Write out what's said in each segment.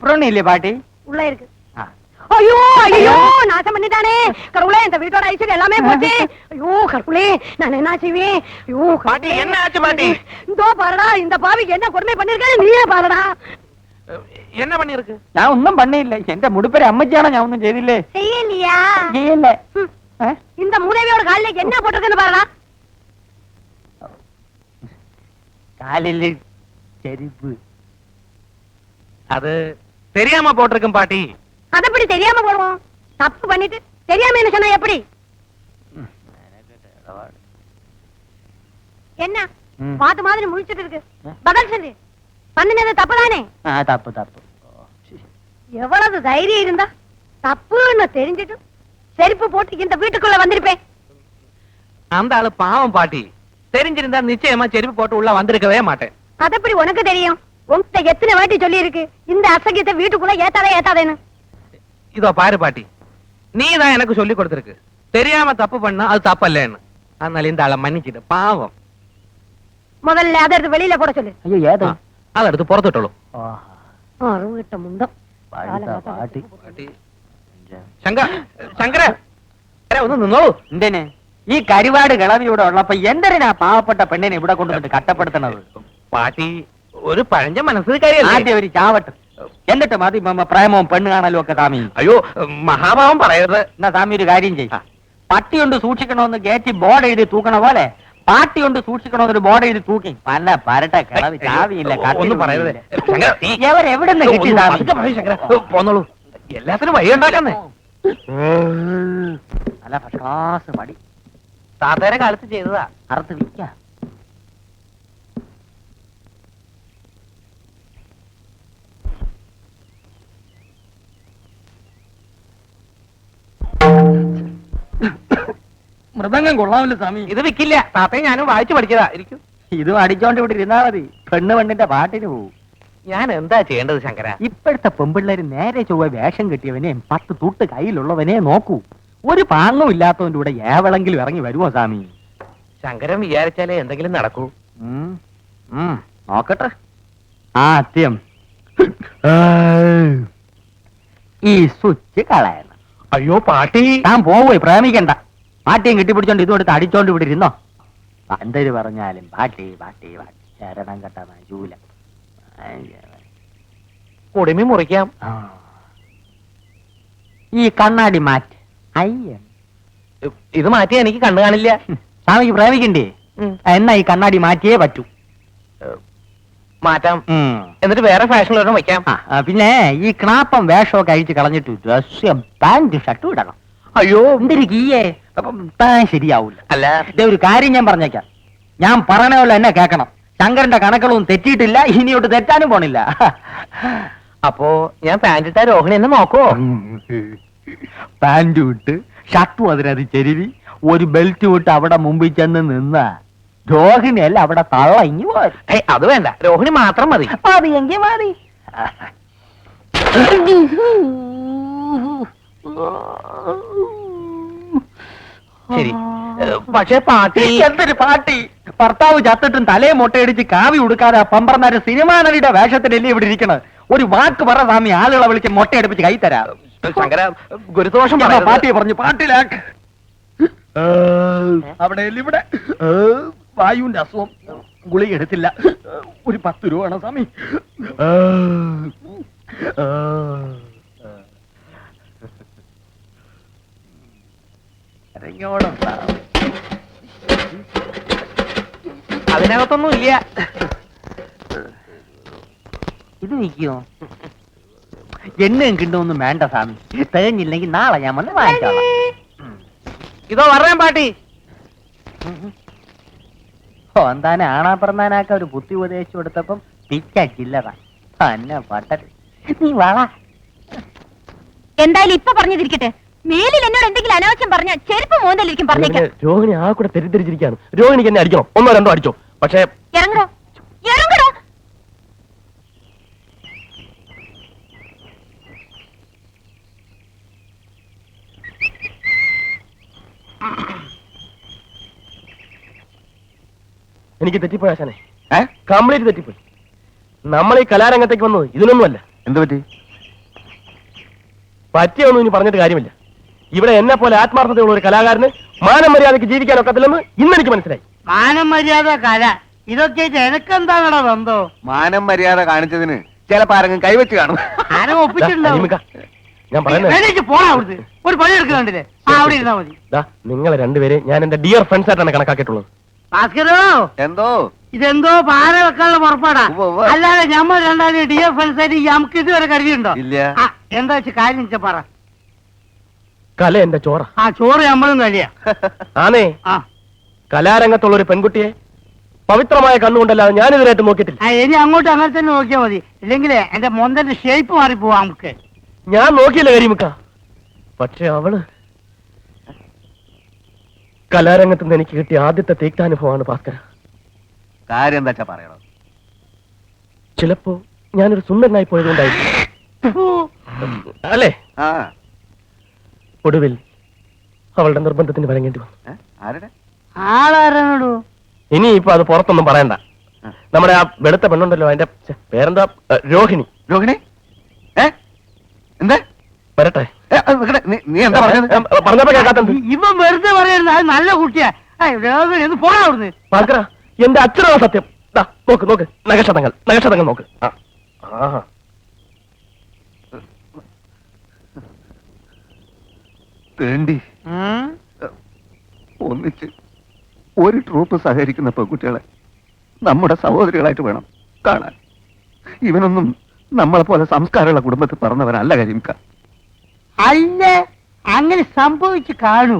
அப்புறம் இல்லையே பாட்டி உள்ள இருக்கு. ஐயோ ஐயோ நாசம் பண்ணிட்டானே கடவுளே, இந்த வீட்டோட ஐஸ்வர்யம் எல்லாமே போச்சு. ஐயோ கடவுளே, நான் என்ன செய்வேன்? ஐயோ பாட்டி, என்ன ஆச்சு பாட்டி? இதோ பாருடா, இந்த பாவிக்கு என்ன கொடுமை பண்ணிருக்க நீயே பாருடா. என்ன பண்ணிருக்கு? ഞാൻ ഒന്നും പണിയില്ല. എന്റെ മുടിപ്പേര് അമ്മച്ചാണ്, ഞാൻ ഒന്നും ചെയ്തില്ലേ. செய்யலையா? ചെയ്യല്ല. இந்த மூதேவியோட காலில என்ன போட்டிருக்குன்னு பாருடா. കാലില് ചെരുപ്പ്. அது தெரியாம போட்டிருக்கும் பாட்டி. அது எப்படி தெரியாம போடுவோம்? தப்பு பண்ணிட்டு தெரியாம என்ன சொன்னா எப்படி? என்ன பாத்து மாதிரி முழிச்சிட்டு இருக்கு? பதில் சொல்லு. பண்ணினது தப்புதானே? தப்பு தப்பு. எவ்வளவு தைரியம் இருந்தா தப்புன்னு தெரிஞ்சிட்டு செருப்பு போட்டு இந்த வீட்டுக்குள்ள வந்திருப்பேன். அந்த ஆளு பாவம் பாட்டி. தெரிஞ்சிருந்தா நிச்சயமா செருப்பு போட்டு உள்ள வந்திருக்கவே மாட்டேன். அது எப்படி உனக்கு தெரியும்? உங்ககிட்ட எத்தனை வாட்டி சொல்லி இருக்கு இந்த அசகியத்தை வீட்டுக்குள்ள ஏத்தாதேன்னு. இதோ பாரு பாட்டி, நீ தான் எனக்கு சொல்லி கொடுத்திருக்கு தெரியாம தப்பு பண்ணா அது தப்பல்லேன்னு. அதனால இந்த ஆளை மன்னிச்சிட்டு பாவம். முதல்ல அதை எடுத்து வெளியில போட சொல்லு. ஐயோ ஏதோ அதை எடுத்து புறத்துட்டோம். அருவிட்ட முண்டம் പാട്ടി. ശങ്കര ഒന്ന് നിന്നോളൂ. എന്തിന് ഈ കരിവാട് കിളവി ഇവിടെ ഉള്ളപ്പോ എന്തിനാ പാവപ്പെട്ട പെണ്ണിനെ ഇവിടെ കൊണ്ടുവന്നിട്ട് കട്ടപ്പെടുത്തണത്? പാട്ടി ഒരു പഴഞ്ച മനസ്സിൽ കാര്യമല്ല. ആദ്യം ഒരു ചാവട്ട്, എന്നിട്ട് മതി പ്രേമവും പെണ്ണ് കാണലും ഒക്കെ. താമി അയ്യോ മഹാഭാവം പറയരുത്. എന്നാ താമി ഒരു കാര്യം ചെയ്യും, പട്ടി കൊണ്ട് സൂക്ഷിക്കണമെന്ന് ഗേറ്റ് ബോർഡ് എഴുതി തൂക്കണ പോലെ പാട്ടി കൊണ്ട് സൂക്ഷിക്കണമെന്നൊരു ബോർഡ് എഴുതി തൂക്കി. പല പരട്ട കിളവി ചാവിയില്ല. ഒന്നും പറയരുത്. എവിടെ നിന്ന് കിട്ടി? പോന്നോളൂ, എല്ലാത്തിനും വഴി ഉണ്ടാക്കുന്നേ. നല്ല ഫസ്റ്റ് ക്ലാസ് മടി താത്തേരെ കാലത്ത് ചെയ്തതാ. അറുത്ത് വിൽക്കാം. മൃദംഗം കൊള്ളാമല്ലോ സ്വാമി. ഇത് വിൽക്കില്ല. താത്തയെ ഞാനും വായിച്ചു പഠിച്ചതാ. ഇരിക്കും. ഇതും അടിച്ചോണ്ട് ഇവിടെ ഇരുന്നാ മതി. പെണ്ണ് പെണ്ണിന്റെ പാട്ടിന് പോവും. ഞാൻ എന്താ ചെയ്യേണ്ടത് ശങ്കര? ഇപ്പോഴത്തെ പെമ്പിള്ളേര് നേരെ ചൊവ്വ വേഷം കെട്ടിയവനെ 10 തൂട്ട് കയ്യിലുള്ളവനെ നോക്കൂ. ഒരു പാങ്ങും ഇല്ലാത്തവന്റെ കൂടെ ഏവളെങ്കിലും ഇറങ്ങി വരുമോ സ്വാമി? ശങ്കരൻ വിചാരിച്ചാലേ എന്തെങ്കിലും നടക്കൂ. നോക്കട്ടെ. ആദ്യം ഈ സ്വിച്ച് കളയണം. അയ്യോ പാട്ടി, താൻ പോവേ, പ്രേമിക്കണ്ട. പാട്ടിയും കെട്ടിപ്പിടിച്ചോണ്ട് ഇതും എടുത്ത് അടിച്ചോണ്ട് ഇവിടെ ഇരുന്നോ. എന്തൊരു പറഞ്ഞാലും പാട്ടി പാട്ടി പാട്ടി. ശരണം കെട്ട ജൂല കുടുമി മുറിക്കാം. ഈ കണ്ണാടി മാറ്റ്. അയ്യ, ഇത് മാറ്റിയാ എനിക്ക് കണ്ണു കാണില്ല. സ്വാമിക്ക് പ്രേമിക്കണ്ടേ? എന്നാ ഈ കണ്ണാടി മാറ്റിയേ പറ്റൂ. മാറ്റാം. എന്നിട്ട് വേറെ ഫാഷനിലൊരെണ്ണം വയ്ക്കാം. പിന്നെ ഈ ക്ലാപ്പം വേഷമൊക്കെ അഴിച്ച് കളഞ്ഞിട്ട് ഡ്രസ്സും പാന്റ് ഷർട്ടും ഇടണം. അയ്യോ എന്തൊരു കീയേ, താൻ ശരിയാവൂല. അല്ല, ഇതേ ഒരു കാര്യം ഞാൻ പറഞ്ഞേക്കാം. ഞാൻ പറയണ പോലെ എന്നെ കേക്കണം. ശങ്കരന്റെ കണക്കുകളൊന്നും തെറ്റിയിട്ടില്ല, ഇനിയോട്ട് തെറ്റാനും പോണില്ല. അപ്പോ ഞാൻ പാന്റ് ഇട്ടാ രോഹിണി എന്നെ നോക്കോ? പാന്റ് വിട്ട് ഷർട്ടും അതിനത് ചെരുവി ഒരു ബെൽറ്റ് വിട്ട് അവിടെ മുമ്പിൽ ചെന്ന് നിന്ന രോഹിണിയല്ല അവിടെ തള്ളങ്ങി പോരും. അത് വേണ്ട, രോഹിണി മാത്രം മതി. മതിയെങ്കിൽ മതി. ശരി, പക്ഷേ പാട്ടി. എന്തൊരു പാട്ടി? ഭർത്താവ് ചത്തിട്ടും തലയെ മുട്ടയടിച്ച് കാവി ഉടുക്കാതെ പമ്പർന്നാര് സിനിമാ നടിയുടെ വേഷത്തിലല്ലേ ഇവിടെ ഇരിക്കണത്. ഒരു വാക്ക് പറ സ്വാമി, ആളുകളെ വിളിച്ച് മുട്ടയടിപ്പിച്ച് കൈ തരാം. ശങ്കര, ഗുരുദോഷം പാട്ടിയെ പറഞ്ഞു. പാട്ടിലാക്ക്. അവിടെ ഇവിടെ വായുവിന്റെ അസുഖം, ഗുളിക എടുത്തില്ല. ഒരു 10 രൂപ വേണം സ്വാമി. അതിനകത്തൊന്നും ഇല്ല. ഇത് നിൽക്കുമോ? എണ്ണയും കിണ്ടൊന്നും വേണ്ട സ്വാമി. തികഞ്ഞില്ലെങ്കിൽ നാളെ ഞാൻ വന്ന് വാങ്ങിച്ചോളാം. ഇതോ പറയാൻ പാട്ടി. എന്താനെ ആണാ പറഞ്ഞാനാക്ക ഒരു ബുദ്ധി ഉപദേശിച്ചു കൊടുത്തപ്പം പിച്ചില്ലതാ തന്നെ പട്ടത്. നീ വള. എന്തായാലും ഇപ്പൊ പറഞ്ഞതിരിക്കട്ടെ, മേലിൽ എന്നോട് എന്തെങ്കിലും അനാവശ്യം പറഞ്ഞ ചെരുപ്പ് മോന്തലിരിക്കും പറഞ്ഞേക്കാം. രോഹിണി ആ കൂടെ തെറ്റിദ്ധരിച്ചിരിക്കുകയാണ്. രോഹിണിക്ക് എന്നെ അടിക്കണം, 1 2 അടിച്ചോ. പക്ഷേ ഇറങ്ങടോ, ഇറങ്ങടോ. എനിക്ക് തെറ്റിപ്പോയാശാനെ, കംപ്ലീറ്റ് തെറ്റിപ്പോയി. നമ്മൾ ഈ കലാരംഗത്തേക്ക് വന്നത് ഇതിനൊന്നുമല്ല. എന്ത് പറ്റി? പറ്റിയൊന്നും ഇനി പറഞ്ഞിട്ട് കാര്യമില്ല. ഇവിടെ എന്നെ പോലെ ആത്മാർത്ഥതയുള്ള ഒരു കലാകാരന് മാനം മര്യാദയ്ക്ക് ജീവിക്കാൻ ഒക്കത്തില്ലെന്ന് ഇന്നെനിക്ക് മനസ്സിലായി. മാനം മര്യാദ കല ഇതൊക്കെ എനക്കെന്താണോ ബന്ധോ? മാനം മര്യാദ കാണിച്ചതിന് ചിലപ്പോ ആരെങ്കിലും കൈവച്ച് കാണും. ആരും ഒപ്പിച്ചിട്ടുണ്ടാവും. അനിമിക്ക, ഞാൻ പറയുന്നത് പോണാ അവിടുന്ന് ഒരു പണി എടുക്കുന്നുണ്ടല്ലേ, അവിടെ ഇരുന്നാ മതി. നിങ്ങളെ രണ്ടുപേരെ ഞാൻ എന്റെ ഡിയർ ഫ്രണ്ട്സ് ആയിട്ടാണ് കണക്കാക്കിയിട്ടുള്ളത്. ഭാസ്കരോ, എന്തോ ഇതെന്തോ പാര വെക്കാനുള്ള പുറപ്പാടാ. ഉവ്വ് ഉവ്വ്. അല്ലാതെ ഞമ്മ രണ്ടാളും ഡിയർ ഫ്രണ്ട്സ് ആയിട്ട് നമുക്ക് ഇതുവരെ കരുതിയുണ്ടോ? ഇല്ല. എന്താ വെച്ചാ കാര്യം വെച്ചാ പറ. കല എന്റെ ചോറ. ആ ചോറ് നമ്മളും കളിയാ. ആണേ, ആ കലാരംഗത്തുള്ള ഒരു പെൺകുട്ടിയെ പവിത്രമായ കണ്ണുകൊണ്ടല്ലാതെ ഞാൻ ഇതിനായിട്ട് നോക്കിയിട്ടില്ല. ഇനി അങ്ങോട്ട് അങ്ങനെ തന്നെ നോക്കിയാ മതി, ഇല്ലെങ്കിലേ എന്റെ മൊന്തന്റെ ഷേപ്പ് മാറിപ്പോവാ നമുക്ക്. ഞാൻ നോക്കിയില്ല കരിമുക്ക, പക്ഷെ അവള് കലാരംഗത്ത് നിന്ന് എനിക്ക് കിട്ടിയ ആദ്യത്തെ തീക്താനുഭവമാണ് ഭാസ്കര. കാര്യം എന്താ പറയണോ? ചിലപ്പോ ഞാനൊരു സുന്ദരനായി പോയതുകൊണ്ടായിരിക്കും, അല്ലേ? ആ ഒടുവിൽ അവളുടെ നിർബന്ധത്തിന് വഴങ്ങേണ്ടി വന്നു. ആരുടെ? ആളാരാണോ? ഇനി ഇപ്പൊ അത് പുറത്തൊന്നും പറയണ്ട. നമ്മുടെ ആ വെളുത്ത പെണ്ണുണ്ടല്ലോ, അതിന്റെ പേരെന്താ? രോഹിണി. രോഹിണി? എന്താ? വരട്ടെ. നീ എന്താ പറഞ്ഞത്? പറഞ്ഞപ്പോ കേൾക്കാത്തത്. ഇവൻ വെറുതെ പറയുന്നത് അത് നല്ല കുട്ടിയാ. ഒന്ന് പോണാ അവിടുന്ന്. ഭാസ്കര, എന്റെ അച്ഛനാണ് സത്യം. ദാ, നോക്ക് നോക്ക്, നഗക്ഷതങ്ങൾ നോക്ക്. ആ വേണ്ടി ഒന്നിച്ച് ഒരു ട്രൂപ്പ് സഹകരിക്കുന്ന പെൺകുട്ടികളെ നമ്മുടെ സഹോദരികളായിട്ട് വേണം കാണാൻ. ഇവനൊന്നും നമ്മളെ പോലെ സംസ്കാരമുള്ള കുടുംബത്തിൽ പറഞ്ഞവനല്ല കരിമിക്ക. അല്ല, അങ്ങനെ സംഭവിച്ചു കാണൂ.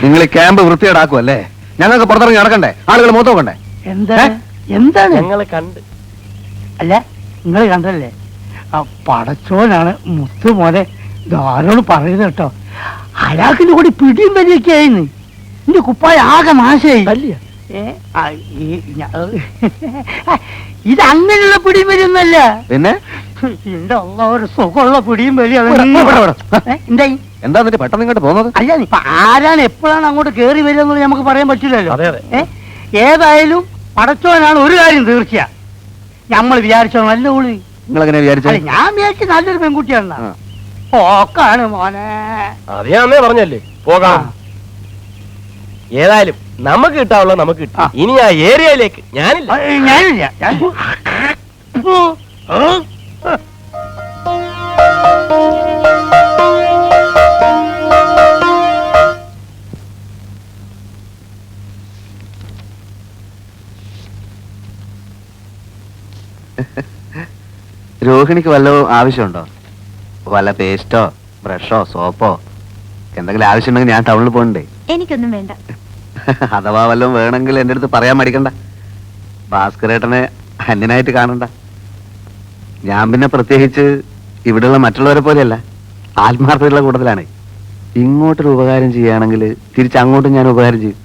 നിങ്ങൾ ക്യാമ്പ് വൃത്തിയേടാക്കുമല്ലേ? ഞങ്ങൾക്ക് പുറത്തിറങ്ങി നടക്കണ്ടേ? ആളുകൾ മുഖത്ത് നോക്കണ്ടേ? എന്താണ്? ഞങ്ങളെ കണ്ട്. അല്ല, നിങ്ങൾ കണ്ടല്ലേ, ആ പടച്ചോനാണ് മുത്തു മോനെ. ആരോട് പറയുന്നത് കേട്ടോ, അയാൾക്കിന്റെ കൂടി പിടിയും വലിയൊക്കെ ആയിരുന്നു. എന്റെ കുപ്പായ ആകെ നാശമായി. ഇതങ്ങനെയുള്ള പിടിയും വലിയൊന്നല്ല. പിന്നെ എന്റെ ഒരു സുഖമുള്ള പിടിയും വലിയ. എന്തായി? എന്താ എന്നിട്ട് പെട്ടെന്ന് ഇങ്ങോട്ട് പോകുന്നത്? അല്ല, ഇപ്പൊ ആരാണ് എപ്പോഴാണ് അങ്ങോട്ട് കേറി വരിക എന്നുള്ളത് നമുക്ക് പറയാൻ പറ്റില്ലല്ലോ. ഏതായാലും പടച്ചോനാണ് ഒരു കാര്യം തീർച്ചയാ. നമ്മൾ വിചാരിച്ചോ നല്ല ഉള്ളി. നിങ്ങളെങ്ങനെ വിചാരിച്ചത്? ഞാൻ വിചാരിച്ച നല്ലൊരു പെൺകുട്ടിയാണ്. ഓക്കാണ് മോനെ. അത് ഞാൻ അന്നേ പറഞ്ഞല്ലേ, പോകാം. ഏതായാലും നമുക്ക് കിട്ടാവുള്ള നമുക്ക് കിട്ടും. ഇനി ആ ഏരിയയിലേക്ക് ഞാനില്ല. ഞാനില്ല. രോഹിണിക്ക് വല്ല ആവശ്യമുണ്ടോ? വല്ല പേസ്റ്റോ ബ്രഷോ സോപ്പോ എന്തെങ്കിലും ആവശ്യമുണ്ടെങ്കിൽ ഞാൻ ടൗണിൽ പോകണ്ടേ? എനിക്കൊന്നും വേണ്ട. അഥവാ വല്ലതും വേണമെങ്കിൽ എൻ്റെ അടുത്ത് പറയാൻ മടിക്കണ്ട. ഭാസ്കരേട്ടനെ അന്യനായിട്ട് കാണണ്ട. ഞാൻ പിന്നെ പ്രത്യേകിച്ച് ഇവിടെയുള്ള മറ്റുള്ളവരെ പോലെയല്ല, ആത്മാർത്ഥതയുള്ള കൂട്ടത്തിലാണ്. ഇങ്ങോട്ടൊരു ഉപകാരം ചെയ്യുകയാണെങ്കിൽ തിരിച്ചങ്ങോട്ടും ഞാൻ ഉപകാരം ചെയ്യും.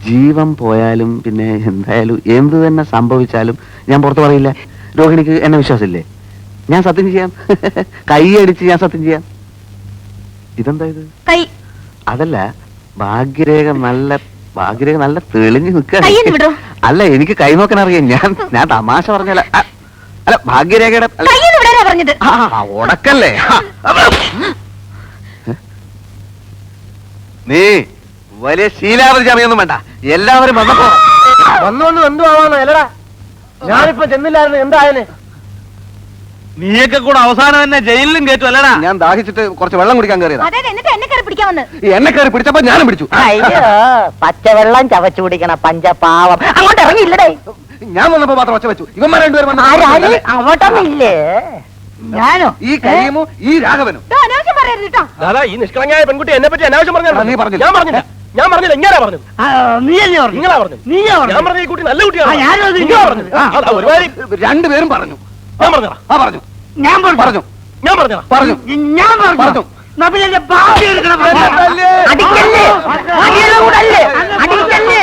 ജീവൻ പോയാലും പിന്നെ എന്തായാലും എന്ത് തന്നെ സംഭവിച്ചാലും ഞാൻ പുറത്ത് പറയില്ല. രോഹിണിക്ക് എന്നെ വിശ്വാസമില്ലേ? ഞാൻ സത്യം ചെയ്യാം. കൈ അടിച്ച് ഞാൻ സത്യം ചെയ്യാം. ഇതെന്താ ഇത്? കൈ അതല്ല, ഭാഗ്യരേഖ നല്ല തെളിഞ്ഞു നിൽക്കുക. അല്ല, എനിക്ക് കൈ നോക്കാൻ അറിയാം. ഞാൻ തമാശ പറഞ്ഞല്ല. അല്ല, ഭാഗ്യരേഖയുടെ പറഞ്ഞത് ഉടക്കല്ലേ? നീ വലിയ ശീലാവധി ചമയൊന്നും വേണ്ട. എല്ലാവരും വന്നപ്പോ വന്നുകൊണ്ട് എന്തുവാണോ അല്ലടാ, ഞാനിപ്പോ ചെന്നില്ലായിരുന്നു. എന്തായാലും നീയൊക്കെ കൂടെ അവസാനം തന്നെ ജയിലിലും കയറ്റും അല്ലടാ. ഞാൻ ദാഹിച്ചിട്ട് കുറച്ച് വെള്ളം കുടിക്കാൻ കയറിയതാ. എന്നെ കയറി പിടിച്ചപ്പോ ഞാനും പിടിച്ചു. അയ്യോ, പച്ചവെള്ളം ചവച്ചു കുടിക്കണ പഞ്ചപാവം. അങ്ങോട്ട് ഇറങ്ങിയില്ലടേ. ഞാൻ വന്നപ്പോ മാത്രം ഒച്ച വെച്ചു. ഇവന്മാർ രണ്ടുപേരും അങ്ങോട്ടൊന്നില്ലേ? ഞാനോ? ഈ കരീമും ഈ രാഘവനും. അനാവശ്യം പറയരുത് കേട്ടോ. ദാദാ, ഈ നിഷ്കളങ്കയായ പെൺകുട്ടി എന്നെ പറ്റി അനാവശ്യം നീ പറഞ്ഞു. പറഞ്ഞില്ല. ഞാൻ പറഞ്ഞില്ല. ഇങ്ങനെ പറഞ്ഞത് നീയല്ലേ പറഞ്ഞു? നിങ്ങളാ പറഞ്ഞത്. നീയാ ഞാൻ പറഞ്ഞു. പറഞ്ഞ ഈ കുട്ടി നല്ല കുട്ടിയാണ്. ഞാനും അത് നിങ്ങളാ പറഞ്ഞത്. അതാ, ഒരുമാതിരി രണ്ടുപേരും പറഞ്ഞു. ഞാൻ പറഞ്ഞതാ. പറഞ്ഞു. ഞാൻ പറഞ്ഞു. പറഞ്ഞു. ഞാൻ പറഞ്ഞതാ. പറഞ്ഞു. ഞാൻ പറഞ്ഞു. പറഞ്ഞു. നബിലല്ലേ ബാക്കി എടുക്കണം. അടിക്കല്ലേ? അടിക്കല്ലേ? അടിയുടെ കൂടല്ലേ? അടിക്കല്ലേ?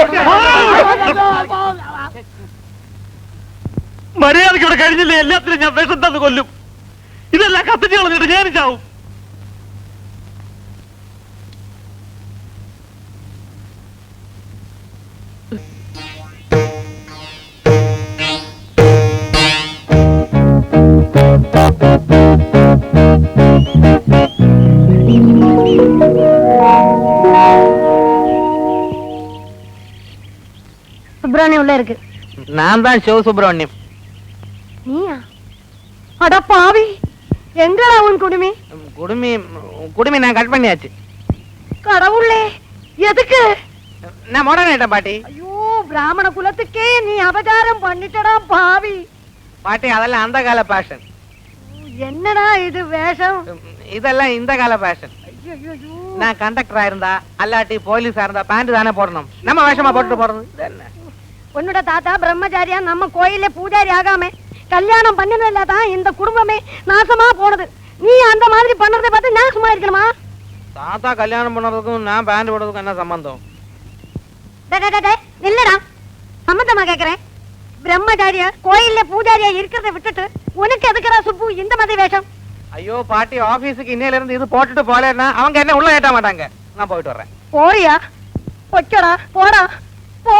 ഇല്ലെങ്കിൽ എല്ലാത്തിനും ഞാൻ വിഷം തന്ന് കൊല്ലും. ഇതെല്ലാം കത്തിച്ച് കളഞ്ഞിട്ട് ഞാൻ ചാവും. சுப்பிரமணியம் உள்ள இருக்கு. நான் தான் சிவ சுப்பிரமணியம். நீயா? அட பாவி, எங்கடா உன் குடுமி? குடுமி குடுமி நான் கட் பண்ணியாச்சு. கடவுளே, எதுக்கு? நான் மாடர்ன் ஆயிட்டேன் பாட்டி. ஐயோ, பிராமண குலத்துக்கே நீ அபச்சாரம் பண்ணிட்டடா பாவி. பாட்டி அதெல்லாம் அந்த கால பேஷன். என்னடா இது வேஷம்? இதெல்லாம் இந்த கால பேஷன். நான் கண்டக்டரா இருந்தா அல்லாட்டி போலீஸா இருந்தா பேண்ட் தானே போடணும். நம்ம வேஷமா போட்டு போறது என்ன? உன்னோட தாத்தா பிரம்மச்சாரியா நம்ம கோயில பூஜாரி ஆகாம கல்யாணம் பண்ணினதுல தான் இந்த குடும்பமே நாசமா போனது. நீ அந்த மாதிரி பண்றதை பார்த்து நான் சும்மா இருக்கணுமா? தாத்தா கல்யாணம் பண்ணறதுக்கும் நான் பேண்ட் போடுறதுக்கும் என்ன சம்பந்தம்? இல்லடா, சம்பந்தமா கேக்குறேன். பிரம்மச்சாரியா கோயில்ல பூஜாரியா இருக்கிறத விட்டுட்டு உனக்கு எதுக்குடா சுப்பு இந்த மாதிரி வேஷம்? ஐயோ பாட்டி, ஆபீஸுக்கு இன்னையில இருந்து இது போட்டுட்டு போலேன்னா அவங்க என்ன உள்ள ஏட்ட மாட்டாங்க. நான் போயிட்டு வர்றேன். போறியா? பொச்சடா, போடா, போ.